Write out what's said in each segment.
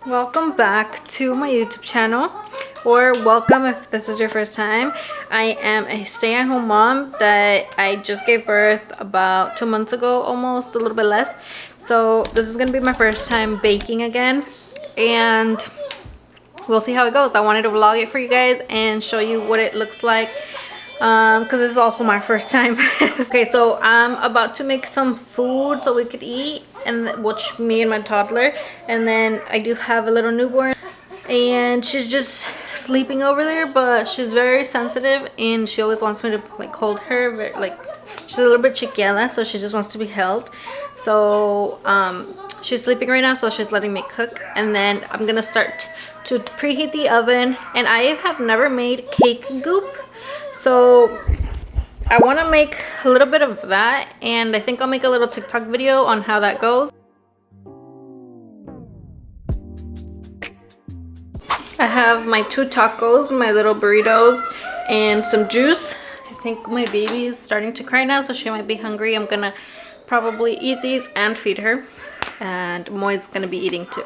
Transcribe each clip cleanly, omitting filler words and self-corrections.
Welcome back to my YouTube channel, or welcome if this is your first time. I am a stay-at-home mom that I just gave birth about 2 months ago, almost a little bit less. So this is gonna be my first time baking again, and we'll see how it goes. I wanted to vlog it for you guys and show you what it looks like, because this is also my first time. Okay, so I'm about to make some food so we could eat, and which me and my toddler, and then I do have a little newborn, and she's just sleeping over there, but she's very sensitive and she always wants me to like hold her, like she's a little bit chiquiana, so she just wants to be held. So she's sleeping right now, so she's letting me cook, and then I'm gonna start to preheat the oven. And I have never made cake goop, so I want to make a little bit of that, and I think I'll make a little TikTok video on how that goes. I have my 2 tacos, my little burritos, and some juice. I think my baby is starting to cry now, so she might be hungry. I'm gonna probably eat these and feed her, and Moy's gonna be eating too.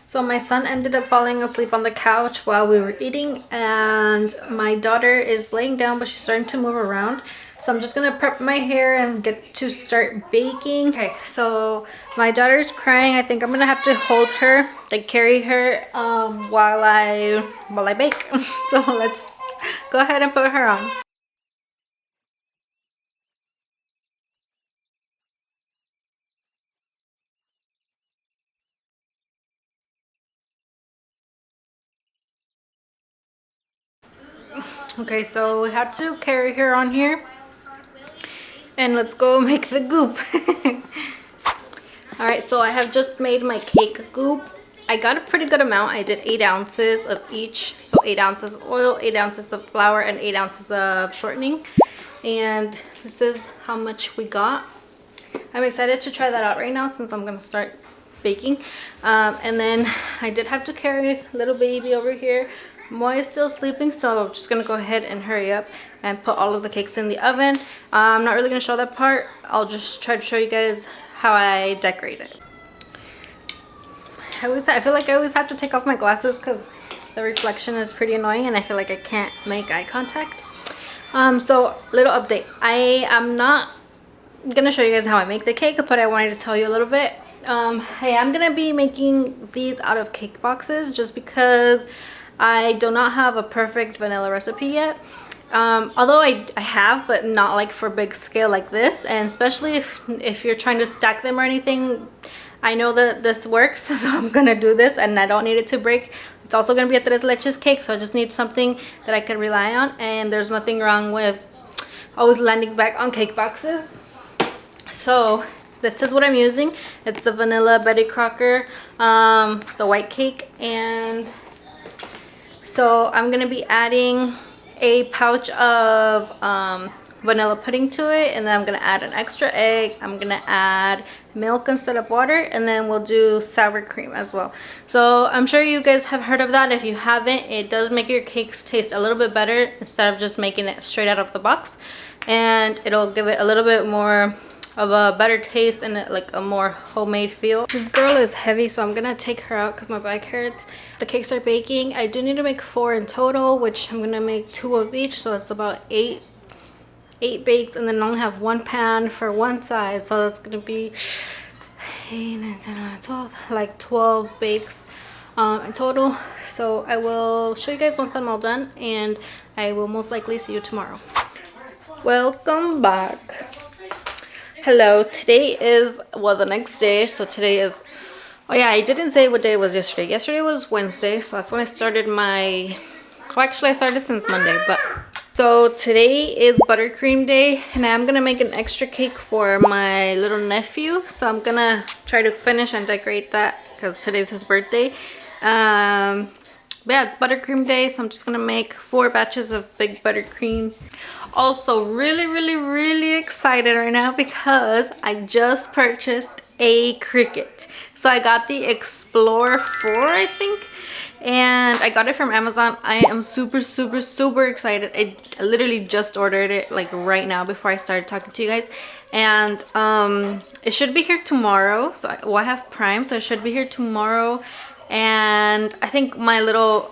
So my son ended up falling asleep on the couch while we were eating, and my daughter is laying down, but she's starting to move around. So I'm just gonna prep my hair and get to start baking. Okay, so my daughter's crying. I think I'm gonna have to hold her, like carry her, while I bake. So let's go ahead and put her on. Okay, so we had to carry her on here, and let's go make the goop. All right, so I have just made my cake goop. I got a pretty good amount. I did 8 ounces of each, so 8 ounces of oil, 8 ounces of flour, and 8 ounces of shortening. And this is how much we got. I'm excited to try that out right now since I'm gonna start baking. And then I did have to carry little baby over here. Moy is still sleeping, so I'm just gonna go ahead and hurry up and put all of the cakes in the oven. I'm not really gonna show that part. I'll just try to show you guys how I decorate it. I feel like I always have to take off my glasses because the reflection is pretty annoying, and I feel like I can't make eye contact. So little update. I am not gonna show you guys how I make the cake, but I wanted to tell you a little bit. I am gonna be making these out of cake boxes just because I do not have a perfect vanilla recipe yet. Although I have, but not like for big scale like this, and especially if you're trying to stack them or anything, I know that this works. So I'm gonna do this, and I don't need it to break. It's also gonna be a tres leches cake, so I just need something that I can rely on, and there's nothing wrong with always landing back on cake boxes. So this is what I'm using. It's the vanilla Betty Crocker, the white cake, and so I'm gonna be adding a pouch of vanilla pudding to it, and then I'm gonna add an extra egg. I'm gonna add milk instead of water, and then we'll do sour cream as well. So I'm sure you guys have heard of that. If you haven't, it does make your cakes taste a little bit better instead of just making it straight out of the box, and it'll give it a little bit more of a better taste and like a more homemade feel. This girl is heavy, so I'm gonna take her out because my back hurts. The cakes are baking. I do need to make 4 in total, which I'm gonna make 2 of each, so it's about 8 bakes, and then I only have 1 pan for one side, so that's gonna be 8, 9, 10, 11, 12, like 12 bakes in total. So I will show you guys once I'm all done, and I will most likely see you tomorrow. Welcome back. Hello, today is, well, the next day. So today is, oh yeah, I didn't say what day it was yesterday. Yesterday was Wednesday, so that's when I started my, well, actually I started since Monday, but so today is buttercream day, and I'm gonna make an extra cake for my little nephew. So I'm gonna try to finish and decorate that because today's his birthday. But yeah, it's buttercream day, so I'm just gonna make 4 batches of big buttercream. Also, really excited right now because I just purchased a Cricut. So I got the Explorer 4, I think, and I got it from Amazon. I am super excited. I literally just ordered it like right now before I started talking to you guys, and it should be here tomorrow. So I have Prime, so it should be here tomorrow. And I think my little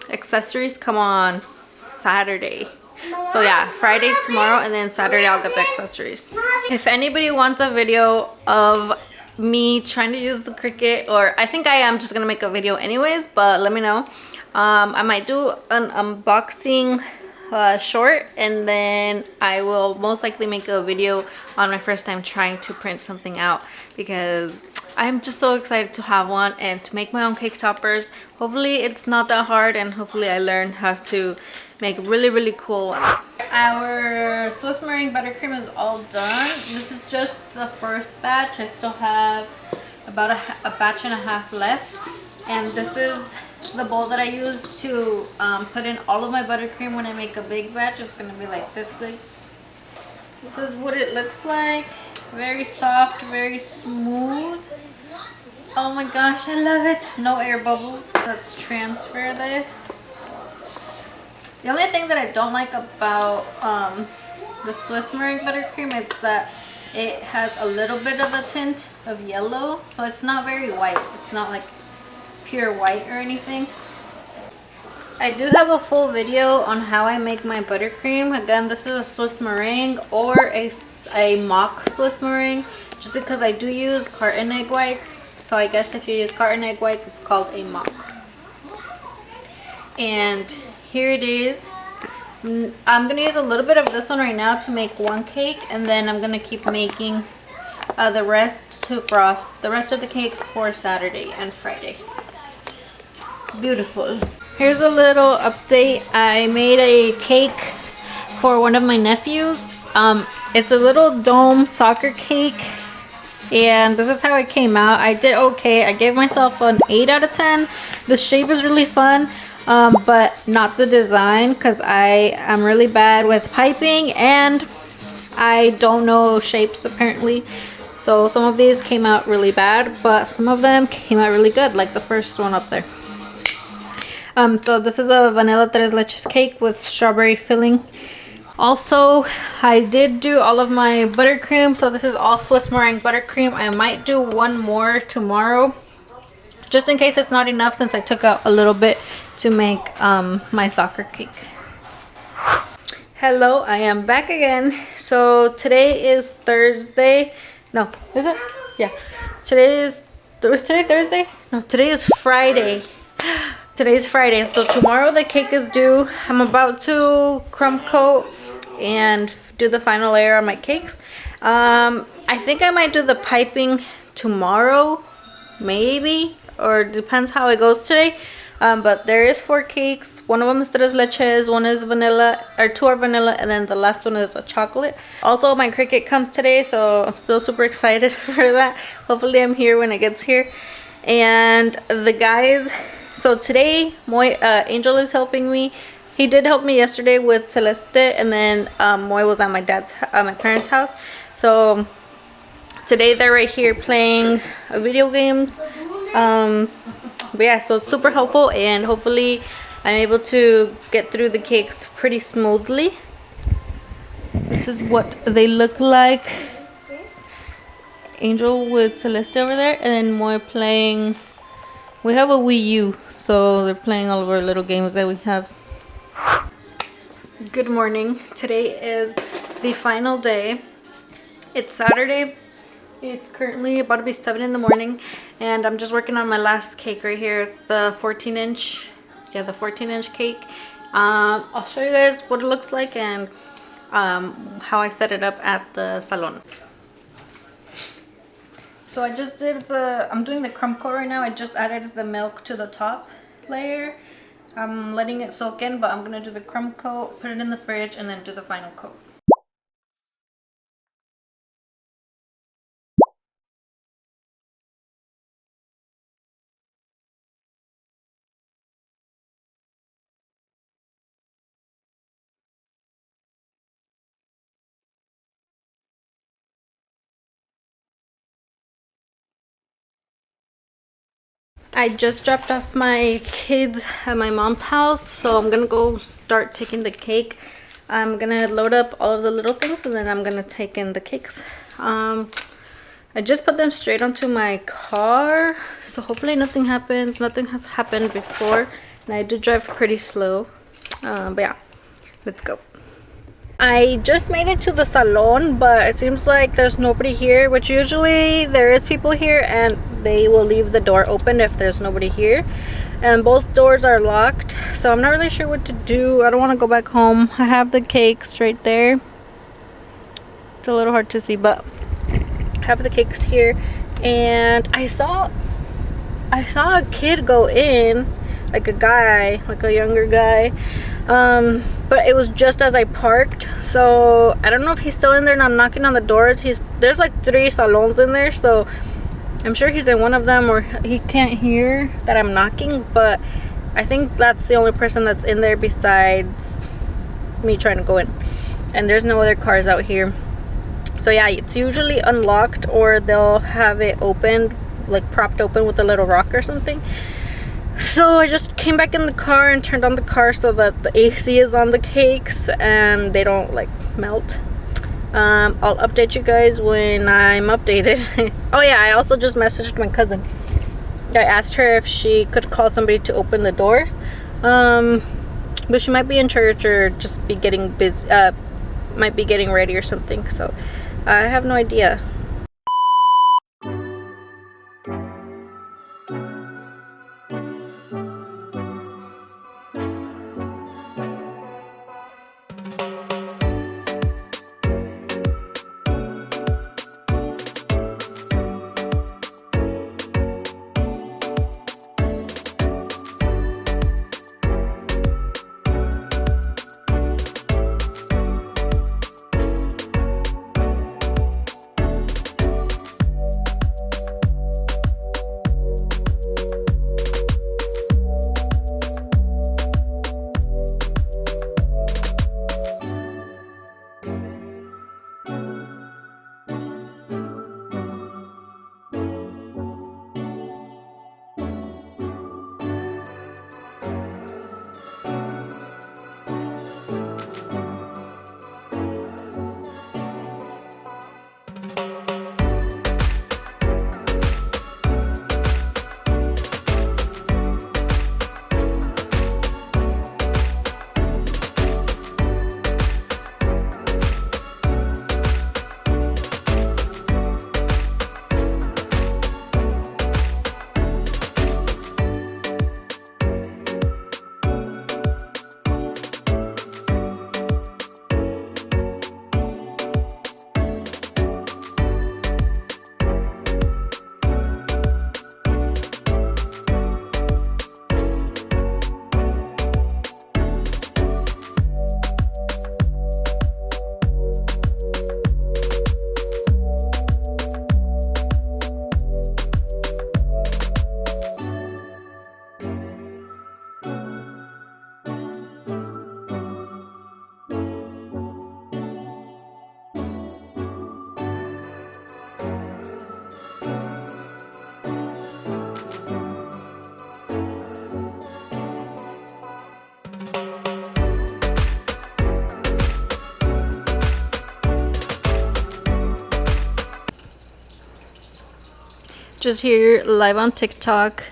accessories come on Saturday. So yeah, Friday tomorrow, and then Saturday I'll get the accessories. If anybody wants a video of me trying to use the Cricut, or I think I am just gonna make a video anyways, but let me know. I might do an unboxing short, and then I will most likely make a video on my first time trying to print something out, because I'm just so excited to have one and to make my own cake toppers. Hopefully it's not that hard, and hopefully I learn how to make really cool ones. Our Swiss meringue buttercream is all done. This is just the first batch. I still have about a batch and a half left, and this is the bowl that I use to put in all of my buttercream when I make a big batch. It's gonna be like this big. This is what it looks like. Very soft, very smooth. Oh my gosh, I love it. No air bubbles. Let's transfer this. The only thing that I don't like about the Swiss meringue buttercream is that it has a little bit of a tint of yellow, so it's not very white. It's not like pure white or anything. I do have a full video on how I make my buttercream. Again, this is a Swiss meringue or a mock Swiss meringue, just because I do use carton egg whites. So I guess if you use carton egg whites, it's called a mock. And here it is. I'm gonna use a little bit of this one right now to make one cake, and then I'm gonna keep making the rest to frost the rest of the cakes for Saturday and Friday. Beautiful. Here's a little update. I made a cake for one of my nephews. It's a little dome soccer cake, and this is how it came out. I did okay. I gave myself an 8 out of 10. The shape is really fun, but not the design, because I am really bad with piping and I don't know shapes apparently. So some of these came out really bad, but some of them came out really good, like the first one up there. So this is a vanilla tres leches cake with strawberry filling. Also, I did do all of my buttercream, so this is all Swiss meringue buttercream. I might do one more tomorrow, just in case it's not enough, since I took out a little bit to make my soccer cake. Hello, I am back again. So today is Thursday. No, is it? Yeah. Was today Thursday? No, today is Friday. Today's Friday, so tomorrow the cake is due. I'm about to crumb coat and do the final layer on my cakes. I think I might do the piping tomorrow, maybe, or depends how it goes today. But there is 4 cakes. One of them is tres leches, one is vanilla, or 2 are vanilla, and then the last one is a chocolate. Also, my Cricut comes today, so I'm still super excited for that. Hopefully I'm here when it gets here. And the guys, so today Angel is helping me. He did help me yesterday with Celeste, and then Moy was at my parents' house. So today they're right here playing video games. But yeah, so it's super helpful, and hopefully I'm able to get through the cakes pretty smoothly. This is what they look like. Angel with Celeste over there, and then Moy playing. We have a Wii U, so they're playing all of our little games that we have. Good morning. Today is the final day. It's Saturday. It's currently about to be 7 in the morning, and I'm just working on my last cake right here. It's the 14-inch, yeah, the 14-inch cake. I'll show you guys what it looks like and how I set it up at the salon. So I just did I'm doing the crumb coat right now. I just added the milk to the top layer. I'm letting it soak in, but I'm gonna do the crumb coat, put it in the fridge, and then do the final coat. I just dropped off my kids at my mom's house, so I'm gonna go start taking the cake. I'm gonna load up all of the little things and then I'm gonna take in the cakes. I just put them straight onto my car, so hopefully nothing happens. Nothing has happened before, and I do drive pretty slow. But yeah, let's go. I just made it to the salon, but it seems like there's nobody here, which usually there is people here and they will leave the door open if there's nobody here. And both doors are locked, so I'm not really sure what to do. I don't want to go back home. I have the cakes right there. It's a little hard to see, but I have the cakes here. And I saw a kid go in, like a guy, like a younger guy. But it was just as I parked, so I don't know if he's still in there. And I'm knocking on the doors. There's like 3 salons in there, so I'm sure he's in one of them, or he can't hear that I'm knocking. But I think that's the only person that's in there besides me trying to go in, and there's no other cars out here. So yeah, it's usually unlocked, or they'll have it opened, like propped open with a little rock or something. So I just came back in the car and turned on the car so that the AC is on the cakes and they don't like melt. I'll update you guys when I'm updated. Oh yeah, I also just messaged my cousin. I asked her if she could call somebody to open the doors, but she might be in church or just be getting busy, might be getting ready or something, so I have no idea. Just here live on TikTok.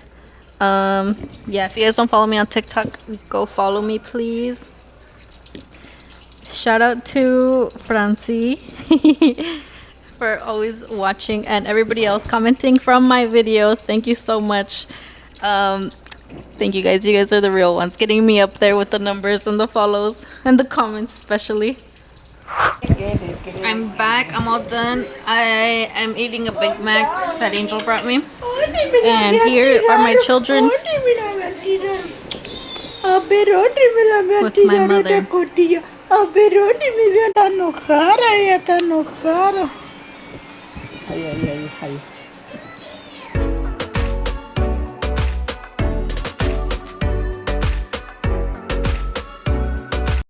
Yeah, if you guys don't follow me on TikTok, go follow me, please. Shout out to Francie for always watching, and everybody else commenting from my video. Thank you so much. Thank you guys. You guys are the real ones, getting me up there with the numbers and the follows and the comments especially. I'm back. I'm all done. I am eating a Big Mac that Angel brought me. And here are my children with my mother.